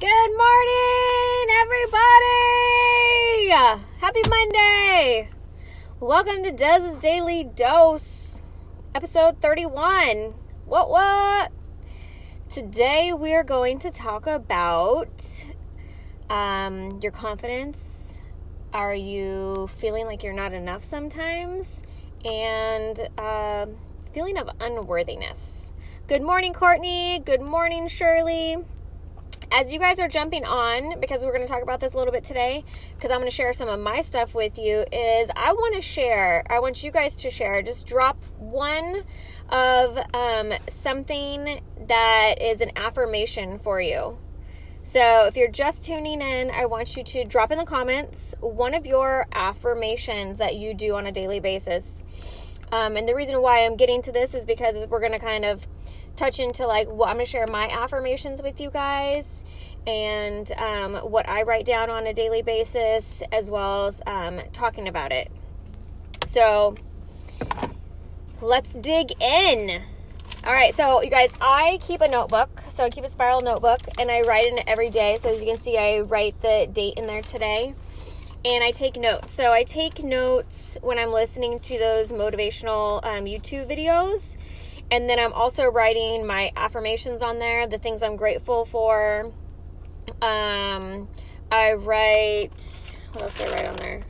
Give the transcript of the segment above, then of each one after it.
Good morning, everybody! Happy Monday! Welcome to Dez's Daily Dose, episode 31. What? Today we are going to talk about your confidence. Are you feeling like you're not enough sometimes? And feeling of unworthiness. Good morning, Courtney. Good morning, Shirley. As you guys are jumping on, because we're going to talk about this a little bit today, because I'm going to share some of my stuff with you, is I want you guys to share, just drop one of something that is an affirmation for you. So if you're just tuning in, I want you to drop in the comments one of your affirmations that you do on a daily basis. And the reason why I'm getting to this is because we're going to kind of touch into I'm going to share my affirmations with you guys and what I write down on a daily basis, as well as talking about it. So let's dig in. All right, so you guys, I keep a notebook. So I keep a spiral notebook and I write in it every day. So as you can see, I write the date in there today. And I take notes. So I take notes when I'm listening to those motivational YouTube videos. And then I'm also writing my affirmations on there, the things I'm grateful for. I write, what else do I write on there?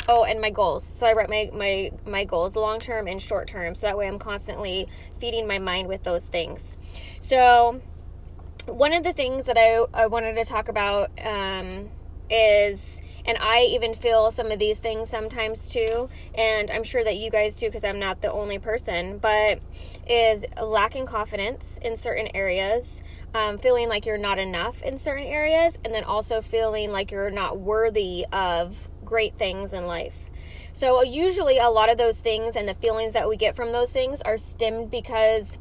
And my goals. So I write my goals, long-term and short-term. So that way I'm constantly feeding my mind with those things. So one of the things that I wanted to talk about is, and I even feel some of these things sometimes too, and I'm sure that you guys do because I'm not the only person, but is lacking confidence in certain areas, feeling like you're not enough in certain areas, and then also feeling like you're not worthy of great things in life. So usually a lot of those things and the feelings that we get from those things are stemmed because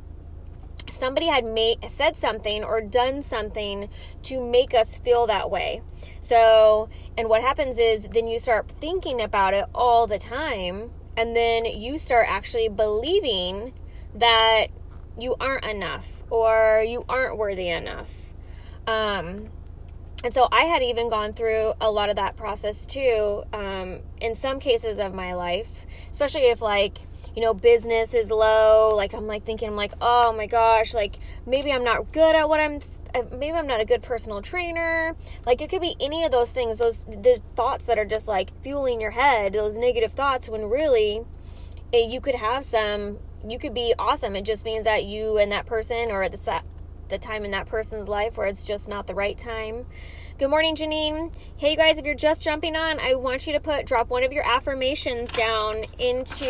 somebody had said something or done something to make us feel that way. So, and what happens is then you start thinking about it all the time, and then you start actually believing that you aren't enough or you aren't worthy enough. And so I had even gone through a lot of that process too, in some cases of my life, especially if business is low, I'm thinking, oh my gosh, maybe I'm not good at maybe I'm not a good personal trainer. It could be any of those things, those thoughts that are just fueling your head, those negative thoughts, when really you could be awesome. It just means that you and that person, or the time in that person's life where it's just not the right time. Good morning, Janine. Hey, you guys, if you're just jumping on, I want you to drop one of your affirmations down into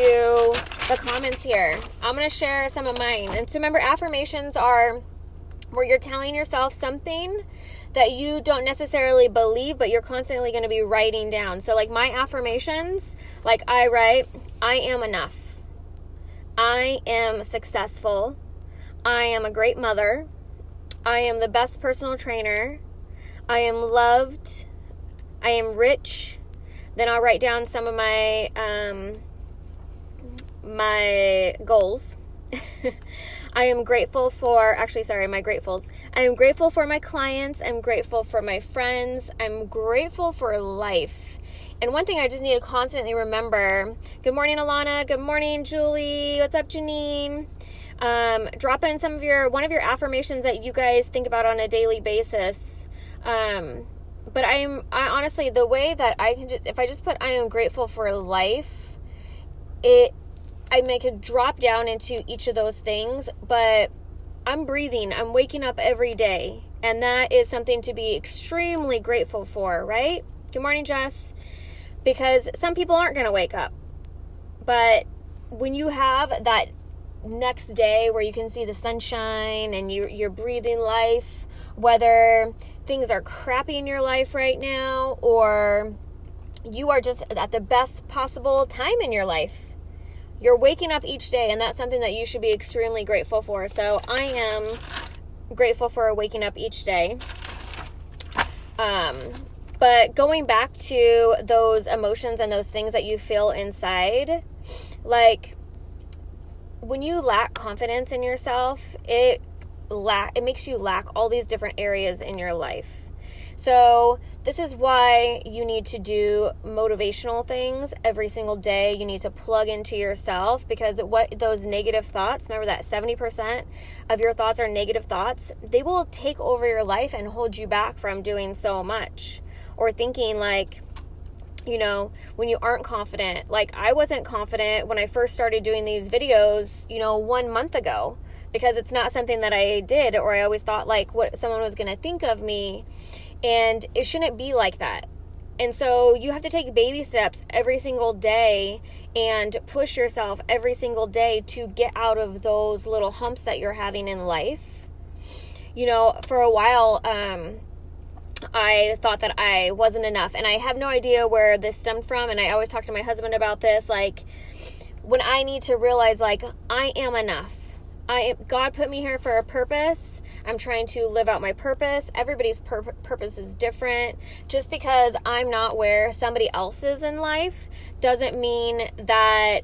the comments here. I'm going to share some of mine. And so remember, affirmations are where you're telling yourself something that you don't necessarily believe, but you're constantly going to be writing down. So my affirmations, I write, I am enough. I am successful. I am a great mother. I am the best personal trainer. I am loved. I am rich. Then I'll write down some of my my goals. I am grateful for, my gratefuls. I am grateful for my clients. I'm grateful for my friends. I'm grateful for life. And one thing I just need to constantly remember. Good morning, Alana. Good morning, Julie. What's up, Janine? Drop in one of your affirmations that you guys think about on a daily basis. But I honestly, the way that I can if I just put I am grateful for life, I make it drop down into each of those things, but I'm breathing, I'm waking up every day, and that is something to be extremely grateful for, right? Good morning, Jess. Because some people aren't going to wake up, but when you have that next day where you can see the sunshine and you're breathing life, whether things are crappy in your life right now or you are just at the best possible time in your life, you're waking up each day, and that's something that you should be extremely grateful for. So I am grateful for waking up each day. But going back to those emotions and those things that you feel inside, when you lack confidence in yourself, it lack all these different areas in your life. So this is why you need to do motivational things every single day. You need to plug into yourself, because what those negative thoughts, remember that 70% of your thoughts are negative thoughts, they will take over your life and hold you back from doing so much. Or thinking like, when you aren't confident. Like, I wasn't confident when I first started doing these videos, 1 month ago, because it's not something that I did, or I always thought like what someone was going to think of me. And it shouldn't be like that. And so you have to take baby steps every single day and push yourself every single day to get out of those little humps that you're having in life. For a while, I thought that I wasn't enough, and I have no idea where this stemmed from. And I always talk to my husband about this, like, when I need to realize, like, I am enough. God put me here for a purpose. I'm trying to live out my purpose. Everybody's purpose is different. Just because I'm not where somebody else is in life doesn't mean that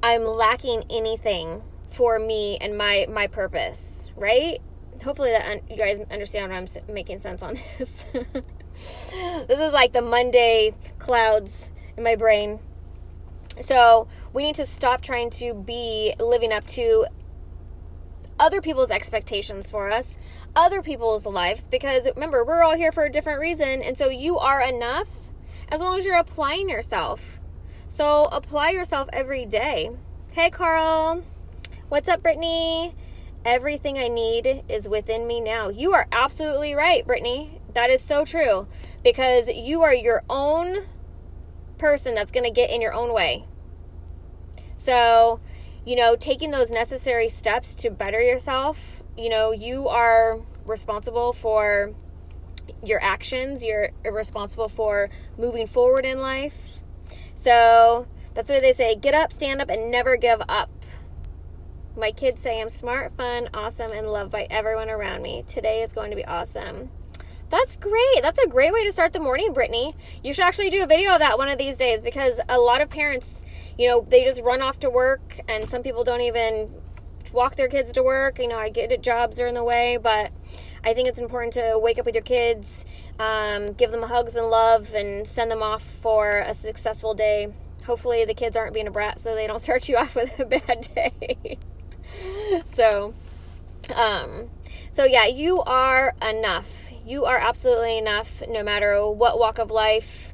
I'm lacking anything for me and my purpose, right? Hopefully that you guys understand what I'm making sense on this. This is like the Monday clouds in my brain. So we need to stop trying to be living up to other people's expectations for us, other people's lives, because remember, we're all here for a different reason. And so you are enough as long as you're applying yourself. So apply yourself every day. Hey, Carl. What's up, Brittany? Everything I need is within me now. You are absolutely right, Brittany. That is so true, because you are your own person that's going to get in your own way. So, taking those necessary steps to better yourself, you are responsible for your actions. You're responsible for moving forward in life. So that's what they say: get up, stand up, and never give up. My kids say I'm smart, fun, awesome, and loved by everyone around me. Today is going to be awesome. That's great. That's a great way to start the morning, Brittany. You should actually do a video of that one of these days, because a lot of parents, they just run off to work, and some people don't even walk their kids to work. I get it, jobs are in the way, but I think it's important to wake up with your kids, give them hugs and love, and send them off for a successful day. Hopefully the kids aren't being a brat, so they don't start you off with a bad day. So yeah, you are enough. You are absolutely enough, no matter what walk of life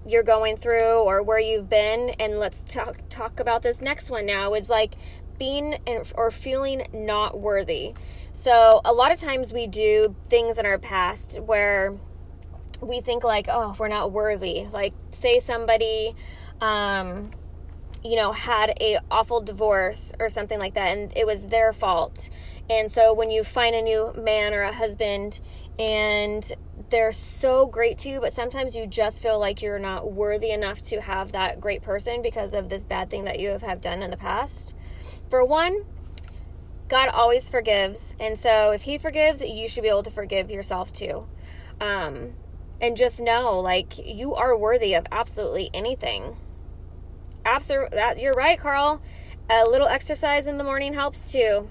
you're going through or where you've been. And let's talk about this next one now, is like being or feeling not worthy. So a lot of times we do things in our past where we think like, oh, we're not worthy. Like, say somebody had a awful divorce or something like that, and it was their fault. And so when you find a new man or a husband and they're so great to you, but sometimes you just feel like you're not worthy enough to have that great person because of this bad thing that you have done in the past. For one, God always forgives. And so if he forgives, you should be able to forgive yourself too. And just know, like, you are worthy of absolutely anything. You're right, Carl. A little exercise in the morning helps too.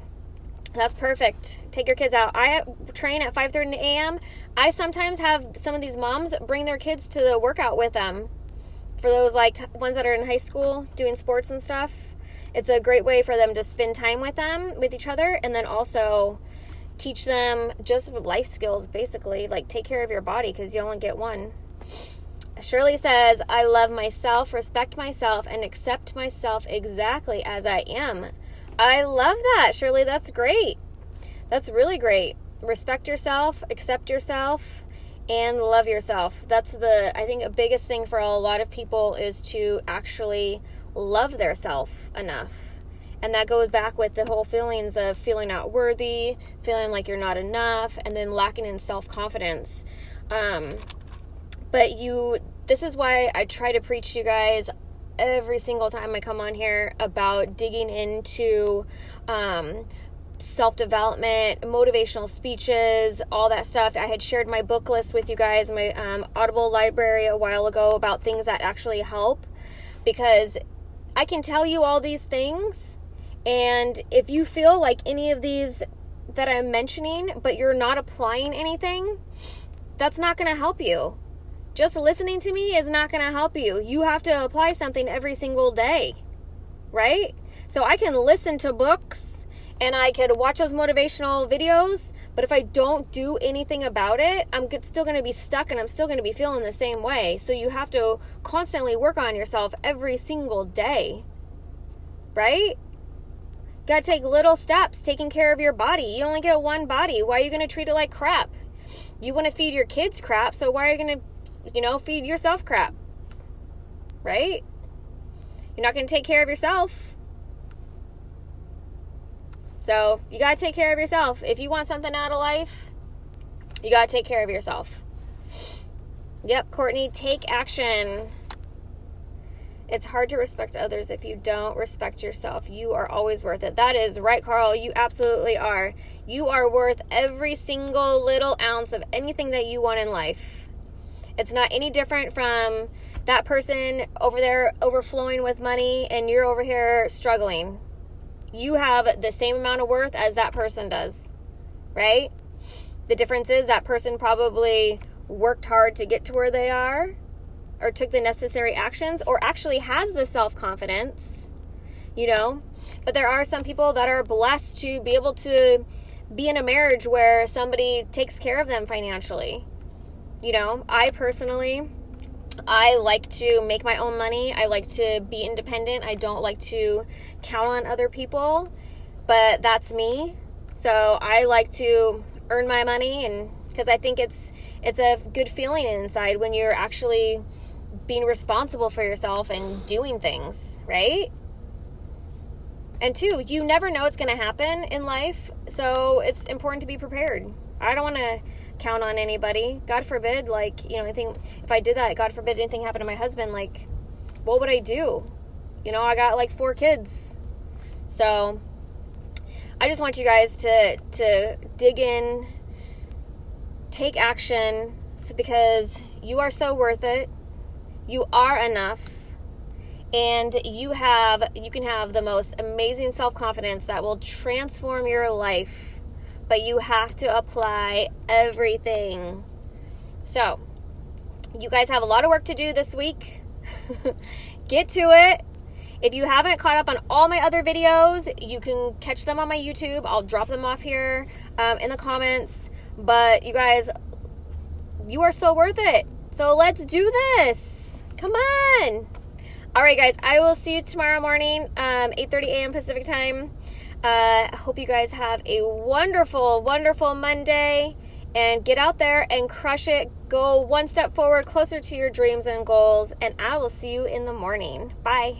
That's perfect. Take your kids out. I train at 5:30 a.m. I sometimes have some of these moms bring their kids to the workout with them. For those like ones that are in high school doing sports and stuff, it's a great way for them to spend time with each other, and then also teach them just life skills, basically, like take care of your body, because you only get one. Shirley says, I love myself, respect myself, and accept myself exactly as I am. I love that, Shirley. That's great. That's really great. Respect yourself, accept yourself, and love yourself. That's I think the biggest thing for a lot of people is to actually love their self enough. And that goes back with the whole feelings of feeling not worthy, feeling like you're not enough, and then lacking in self-confidence. But this is why I try to preach to you guys every single time I come on here about digging into self-development, motivational speeches, all that stuff. I had shared my book list with you guys in my Audible library a while ago about things that actually help, because I can tell you all these things, and if you feel like any of these that I'm mentioning, but you're not applying anything, that's not going to help you. Just listening to me is not going to help you. You have to apply something every single day, right? So I can listen to books and I could watch those motivational videos, but if I don't do anything about it, I'm still going to be stuck and I'm still going to be feeling the same way. So you have to constantly work on yourself every single day, right? Got to take little steps, taking care of your body. You only get one body. Why are you going to treat it like crap? You want to feed your kids crap, so why are you going to, feed yourself crap? Right? You're not going to take care of yourself. So you got to take care of yourself. If you want something out of life, you got to take care of yourself. Yep, Courtney, take action. It's hard to respect others if you don't respect yourself. You are always worth it. That is right, Carl. You absolutely are. You are worth every single little ounce of anything that you want in life. It's not any different from that person over there overflowing with money and you're over here struggling. You have the same amount of worth as that person does, right? The difference is that person probably worked hard to get to where they are, or took the necessary actions, or actually has the self-confidence, But there are some people that are blessed to be able to be in a marriage where somebody takes care of them financially. I personally, I like to make my own money. I like to be independent. I don't like to count on other people, but that's me. So I like to earn my money, and because I think it's a good feeling inside when you're actually being responsible for yourself and doing things, right? And two, you never know what's going to happen in life, so it's important to be prepared. I don't want to count on anybody. God forbid, I think if I did that, God forbid anything happened to my husband, what would I do? I got 4 kids. So I just want you guys to dig in, take action, because you are so worth it. You are enough, and you can have the most amazing self-confidence that will transform your life, but you have to apply everything. So, you guys have a lot of work to do this week. Get to it. If you haven't caught up on all my other videos, you can catch them on my YouTube. I'll drop them off here in the comments. But you guys, you are so worth it. So let's do this. Come on. All right, guys. I will see you tomorrow morning, 8:30 a.m. Pacific time. I hope you guys have a wonderful, wonderful Monday. And get out there and crush it. Go one step forward, closer to your dreams and goals. And I will see you in the morning. Bye.